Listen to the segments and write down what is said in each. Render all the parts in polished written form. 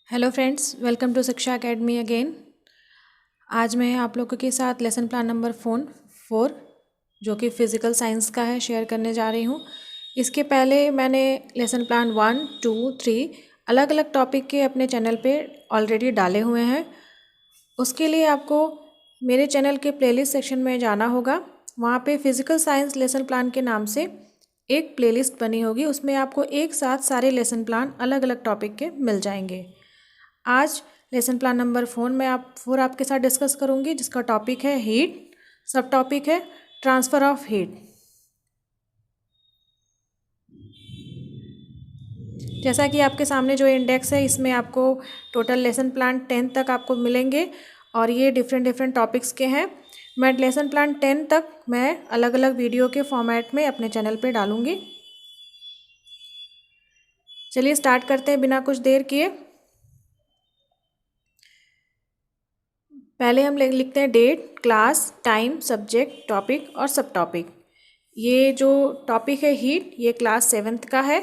Hello friends, welcome to शिक्षा academy again. आज मैं आप लोगों के साथ लेसन प्लान नंबर 4 जो कि फ़िज़िकल साइंस का है शेयर करने जा रही हूँ। इसके पहले मैंने लेसन प्लान 1, 2, 3 अलग अलग टॉपिक के अपने चैनल पे ऑलरेडी डाले हुए हैं। उसके लिए आपको मेरे चैनल के प्लेलिस्ट सेक्शन में जाना होगा। वहाँ पे फ़िज़िकल साइंस लेसन प्लान के नाम से एक प्लेलिस्ट बनी होगी, उसमें आपको एक साथ सारे लेसन प्लान अलग अलग टॉपिक के मिल जाएंगे। आज लेसन प्लान नंबर 4 आपके साथ डिस्कस करूंगी, जिसका टॉपिक है हीट, सब टॉपिक है ट्रांसफ़र ऑफ हीट। जैसा कि आपके सामने जो इंडेक्स है, इसमें आपको टोटल लेसन प्लान 10 तक आपको मिलेंगे और ये डिफरेंट टॉपिक्स के हैं। मैं लेसन प्लान 10 तक मैं अलग अलग वीडियो के फॉर्मेट में अपने चैनल पे डालूंगी। चलिए स्टार्ट करते हैं बिना कुछ देर किए। पहले हम लिखते हैं date, class, time, subject, topic और सब टॉपिक। ये जो टॉपिक है हीट, ये क्लास 7th का है।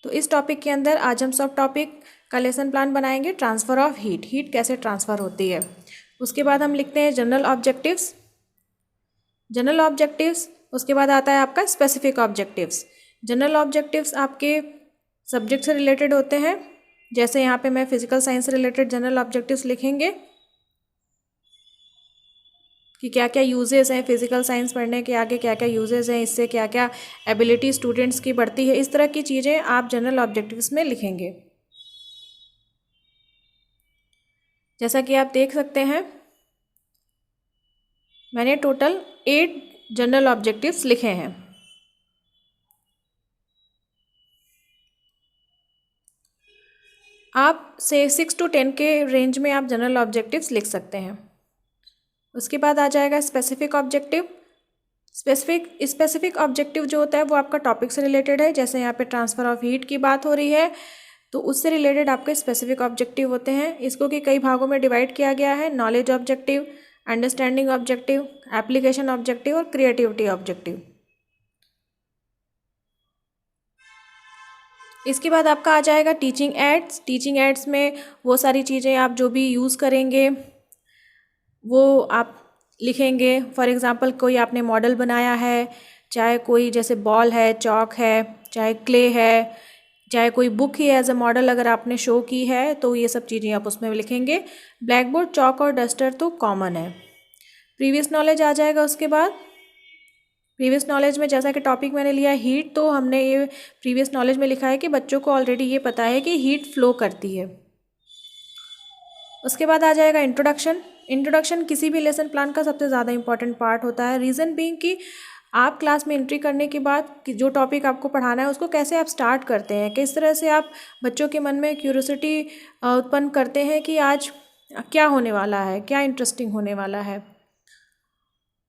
तो इस टॉपिक के अंदर आज हम सब टॉपिक का लेसन प्लान बनाएंगे, ट्रांसफ़र ऑफ हीट, हीट कैसे ट्रांसफ़र होती है। उसके बाद हम लिखते हैं जनरल ऑब्जेक्टिव्स। जनरल ऑब्जेक्टिव्स उसके बाद आता है आपका स्पेसिफिक ऑब्जेक्टिव्स। जनरल ऑब्जेक्टिव्स आपके सब्जेक्ट से रिलेटेड होते हैं। जैसे यहाँ पे मैं फिजिकल साइंस से रिलेटेड जनरल ऑब्जेक्टिव्स लिखेंगे कि क्या क्या यूजेस हैं, फिजिकल साइंस पढ़ने के आगे क्या क्या यूजेस हैं, इससे क्या क्या एबिलिटी स्टूडेंट्स की बढ़ती है, इस तरह की चीज़ें आप जनरल ऑब्जेक्टिव्स में लिखेंगे। जैसा कि आप देख सकते हैं, मैंने टोटल 8 जनरल ऑब्जेक्टिव्स लिखे हैं। आप से 6 to 10 के रेंज में आप जनरल ऑब्जेक्टिव्स लिख सकते हैं। उसके बाद आ जाएगा स्पेसिफिक ऑब्जेक्टिव। स्पेसिफिक ऑब्जेक्टिव जो होता है वो आपका टॉपिक से रिलेटेड है। जैसे यहाँ पे ट्रांसफ़र ऑफ हीट की बात हो रही है, तो उससे रिलेटेड आपके स्पेसिफिक ऑब्जेक्टिव होते हैं। इसको कि कई भागों में डिवाइड किया गया है: knowledge objective, understanding objective, application objective और क्रिएटिविटी ऑब्जेक्टिव। इसके बाद आपका आ जाएगा टीचिंग एड्स। टीचिंग एड्स में वो सारी चीज़ें आप जो भी यूज़ करेंगे वो आप लिखेंगे। फॉर एग्ज़ाम्पल कोई आपने मॉडल बनाया है, चाहे कोई जैसे बॉल है, चॉक है, चाहे क्ले है, चाहे कोई बुक ही एज अ मॉडल अगर आपने शो की है, तो ये सब चीज़ें आप उसमें लिखेंगे। ब्लैक बोर्ड, चॉक और डस्टर तो कॉमन है। प्रीवियस नॉलेज आ जाएगा। उसके बाद प्रीवियस नॉलेज में जैसा कि टॉपिक मैंने लिया है हीट, तो हमने ये प्रीवियस नॉलेज में लिखा है कि बच्चों को ऑलरेडी ये पता है कि हीट फ्लो करती है। उसके बाद आ जाएगा इंट्रोडक्शन। इंट्रोडक्शन किसी भी लेसन प्लान का सबसे ज़्यादा इंपॉर्टेंट पार्ट होता है। रीज़न बीइंग कि आप क्लास में एंट्री करने के बाद कि जो टॉपिक आपको पढ़ाना है उसको कैसे आप स्टार्ट करते हैं, किस तरह से आप बच्चों के मन में क्यूरियोसिटी उत्पन्न करते हैं कि आज क्या होने वाला है, क्या इंटरेस्टिंग होने वाला है।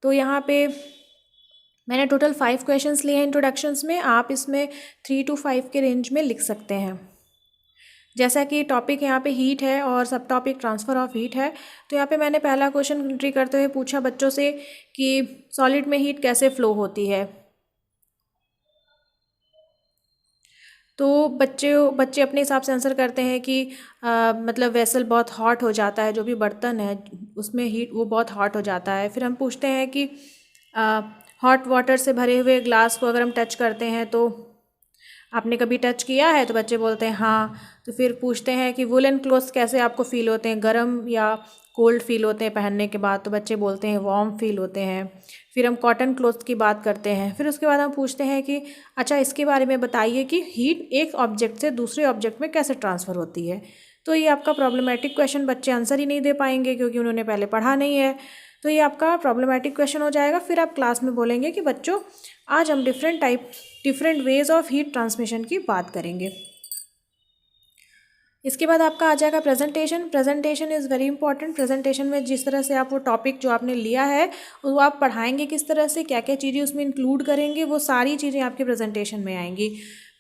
तो यहाँ पे मैंने टोटल 5 क्वेश्चंस लिए हैं इंट्रोडक्शंस में। आप इसमें 3 to 5 के रेंज में लिख सकते हैं। जैसा कि टॉपिक यहाँ पे हीट है और सब टॉपिक ट्रांसफ़र ऑफ हीट है, तो यहाँ पे मैंने पहला क्वेश्चन एंट्री करते हुए पूछा बच्चों से कि सॉलिड में हीट कैसे फ़्लो होती है। तो बच्चे अपने हिसाब से आंसर करते हैं कि मतलब वेसल बहुत हॉट हो जाता है, जो भी बर्तन है उसमें हीट वो बहुत हॉट हो जाता है। फिर हम पूछते हैं कि हॉट वाटर से भरे हुए ग्लास को अगर हम टच करते हैं तो आपने कभी टच किया है, तो बच्चे बोलते हैं हाँ। तो फिर पूछते हैं कि वुलन क्लोथ्स कैसे आपको फ़ील होते हैं, गर्म या कोल्ड फील होते हैं पहनने के बाद, तो बच्चे बोलते हैं वार्म फील होते हैं। फिर हम कॉटन क्लोथ्स की बात करते हैं। फिर उसके बाद हम पूछते हैं कि अच्छा इसके बारे में बताइए कि हीट एक ऑब्जेक्ट से दूसरे ऑब्जेक्ट में कैसे ट्रांसफ़र होती है। तो ये आपका प्रॉब्लमेटिक क्वेश्चन, बच्चे आंसर ही नहीं दे पाएंगे क्योंकि उन्होंने पहले पढ़ा नहीं है। तो ये आपका प्रॉब्लमेटिक क्वेश्चन हो जाएगा। फिर आप क्लास में बोलेंगे कि बच्चों आज हम different ways of heat transmission की बात करेंगे। इसके बाद आपका आ जाएगा presentation. Presentation is very important. Presentation में जिस तरह से आप वो टॉपिक जो आपने लिया है वो आप पढ़ाएंगे किस तरह से, क्या क्या चीज़ें उसमें इंक्लूड करेंगे, वो सारी चीज़ें आपके प्रेजेंटेशन में आएंगी।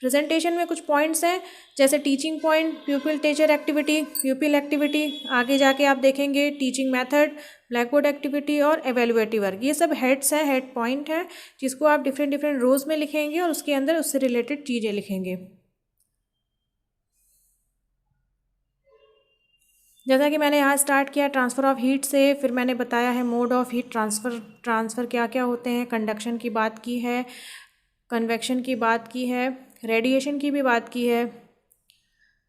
प्रेजेंटेशन में कुछ पॉइंट्स हैं जैसे teaching point, प्यूपिल teacher activity, प्यूपिल activity, आगे जाके आप देखेंगे teaching method, black board activity और एवेल्युएटिव वर्क। ये सब हेड्स हैं, हेड पॉइंट हैं, जिसको आप डिफरेंट डिफरेंट रोज में लिखेंगे और उसके अंदर उससे रिलेटेड चीज़ें लिखेंगे। जैसा कि मैंने यहाँ स्टार्ट किया ट्रांसफ़र ऑफ हीट से, फिर मैंने बताया है मोड ऑफ हीट ट्रांसफ़र क्या क्या होते हैं, कंडक्शन की बात की है, कन्वेक्शन की बात की है, रेडिएशन की भी बात की है।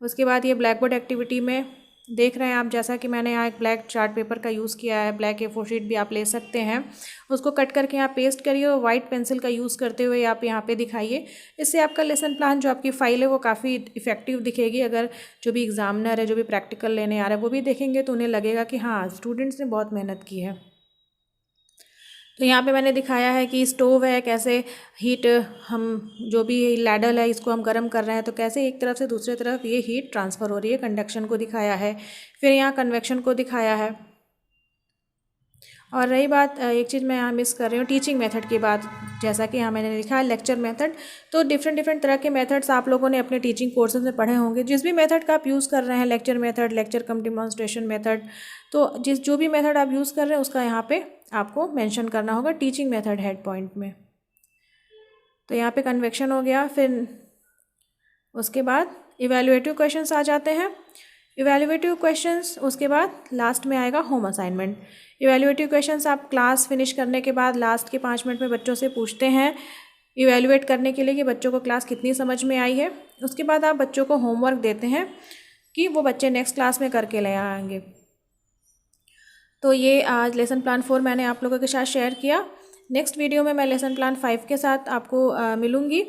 उसके बाद ये ब्लैक बोर्ड एक्टिविटी में देख रहे हैं आप, जैसा कि मैंने यहाँ एक ब्लैक चार्ट पेपर का यूज़ किया है, ब्लैक A4 शीट भी आप ले सकते हैं, उसको कट करके यहाँ पेस्ट करिए और वाइट पेंसिल का यूज़ करते हुए आप यहाँ पे दिखाइए। इससे आपका लेसन प्लान जो आपकी फ़ाइल है वो काफ़ी इफेक्टिव दिखेगी। अगर जो भी एग्जामिनर है, जो भी प्रैक्टिकल लेने आ रहा है, वो भी देखेंगे तो उन्हें लगेगा कि हाँ, स्टूडेंट्स ने बहुत मेहनत की है। तो यहाँ पे मैंने दिखाया है कि स्टोव है, कैसे हीट, हम जो भी लैडल है इसको हम गर्म कर रहे हैं तो कैसे एक तरफ से दूसरी तरफ ये हीट ट्रांसफ़र हो रही है, कंडक्शन को दिखाया है। फिर यहाँ कन्वेक्शन को दिखाया है। और रही बात, एक चीज़ मैं यहाँ मिस कर रही हूँ, टीचिंग मेथड की बात। जैसा कि यहाँ मैंने लिखा है लेक्चर मेथड, तो डिफरेंट डिफरेंट तरह के मेथड्स आप लोगों ने अपने टीचिंग कोर्सेज में पढ़े होंगे। जिस भी मेथड का आप यूज़ कर रहे हैं, लेक्चर मेथड, लेक्चर कम डिमॉन्स्ट्रेशन मेथड, तो जो भी मेथड आप यूज़ कर रहे हैं उसका यहाँ पे आपको मेंशन करना होगा टीचिंग मेथड हेड पॉइंट में। तो यहाँ पे कन्वेक्शन हो गया। फिर उसके बाद इवैल्यूएटिव क्वेश्चंस आ जाते हैं। इवैल्यूएटिव क्वेश्चंस, उसके बाद लास्ट में आएगा होम असाइनमेंट। इवैल्यूएटिव क्वेश्चंस आप क्लास फिनिश करने के बाद लास्ट के 5 मिनट में बच्चों से पूछते हैं इवैल्यूएट करने के लिए कि बच्चों को क्लास कितनी समझ में आई है। उसके बाद आप बच्चों को होमवर्क देते हैं कि वो बच्चे नेक्स्ट क्लास में करके ले आएंगे। तो ये आज लेसन प्लान 4 मैंने आप लोगों के साथ शेयर किया। नेक्स्ट वीडियो में मैं लेसन प्लान 5 के साथ आपको मिलूँगी।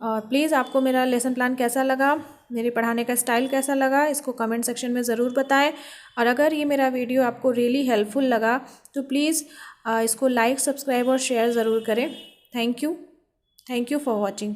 और प्लीज़ आपको मेरा लेसन प्लान कैसा लगा, मेरे पढ़ाने का स्टाइल कैसा लगा, इसको कमेंट सेक्शन में ज़रूर बताएं। और अगर ये मेरा वीडियो आपको रियली हेल्पफुल लगा तो प्लीज़ इसको लाइक, सब्सक्राइब और शेयर ज़रूर करें। Thank you for watching.